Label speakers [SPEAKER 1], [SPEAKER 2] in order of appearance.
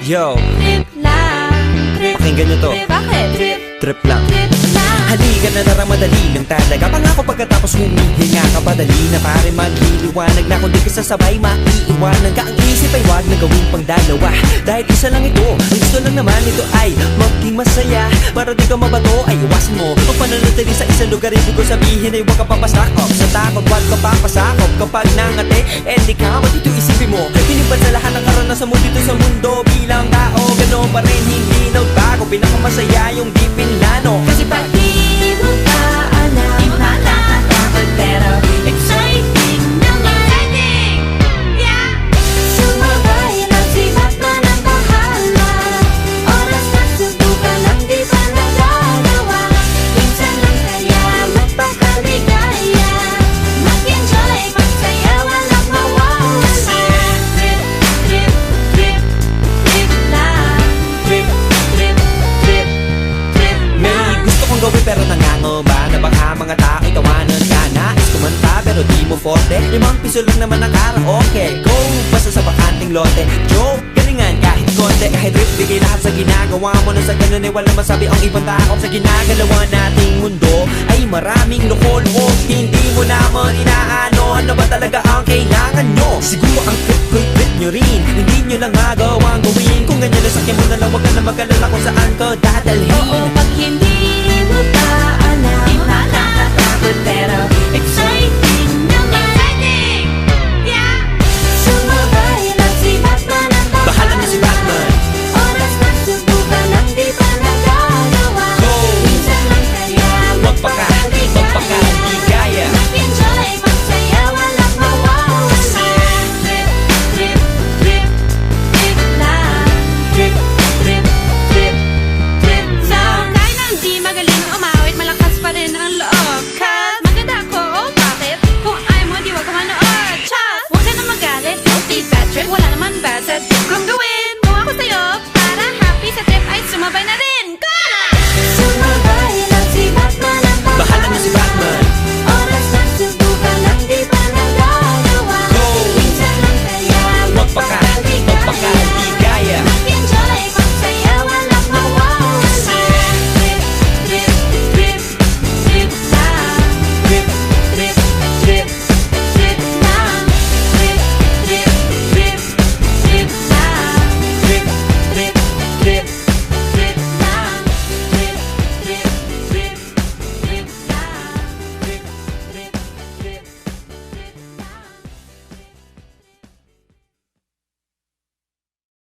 [SPEAKER 1] Yo,
[SPEAKER 2] Trip lang, trip.
[SPEAKER 1] pakinggan nyo to.
[SPEAKER 2] Bakit? Trip,
[SPEAKER 1] Trip lang.
[SPEAKER 2] trip lang.
[SPEAKER 1] Halika na tara, madali lang talaga. Pangako pagkatapos humihinga ka, padali na pare magliliwanag na. Kung di ka sasabay, maiiwanan ka. Ang isip ay wag na gawing pang dalawa, dahil isa lang ito. Ang gusto lang naman ito ay maging masaya. Para di ka mabato ay iwasan mo ang pananatili sa isang lugar. Ibig ko sabihin ay huwag ka papasakop sa takot, huwag ka papasakop. Kapag nangate, di ka dito isipin mo. Hinipan sa lahat ng karanasan mo dito sa mundo. Bilang tao, ganoon pa rin, hindi nagbago. Pinakamasaya yung di pinlano. Kasi pag
[SPEAKER 2] Di mo pa alam, di mo pa natatakot, pero exciting naman. Exciting! Yeah! Sumabay lang si Batman ang bahala. Oras na subukan ang di pa nagagawa. Minsan lang kaya magpakaligaya. Mag-enjoy, magsaya, walang mawawala. Trip, trip, trip, trip lang. Trip, trip, trip, trip
[SPEAKER 1] may
[SPEAKER 2] lang.
[SPEAKER 1] gusto kong gawin pero nangangamba na baka mga tao'y tawanan ka. Nais kumanta pero di mo forte. 5 piso lang naman ang karaoke. Go, basta sa bakanting lote. Joke, galingan kahit konti. Kahit rip, bigay lahat sa ginagawa mo. Na sa ganun ay walang masabi ang ibang tao. Sa ginagalawa nating mundo ay maraming loko-loko. Hindi mo naman inaano, ano ba talaga ang kailangan nyo? Siguro ang trip ko'y trip nyo rin. Hindi nyo lang magawang gawin. Kung ganyan na sakyan mo na lang, wag ka na mag-alala kung saan ka dadalhin.
[SPEAKER 2] Oo, pag hindi mo pa alam, di mo pa natatakot, pero exciting naman. Exciting! Yeah! Sumabay lang si Batman ang
[SPEAKER 1] Bahala na si Batman.
[SPEAKER 2] Oras na subukan ang di pa nagagawa.
[SPEAKER 1] Go!
[SPEAKER 2] Minsan lang kaya
[SPEAKER 1] magpakaligaya.
[SPEAKER 2] Mag-enjoy, magsaya, walang mawawala. Trip, trip, trip, trip lang. Trip, trip, trip, trip lang. Kahit na hindi magaling umawit, malakas pa rin ang loob. Cause maganda ako, oh bakit? Kung ayaw mo, di wag ka manood. Chas! Huwag ka na magalit, guilty bad trip. Wala naman bad sa trip kong gawin. Kung ako sa'yo, para happy sa trip ay sumabay na rin.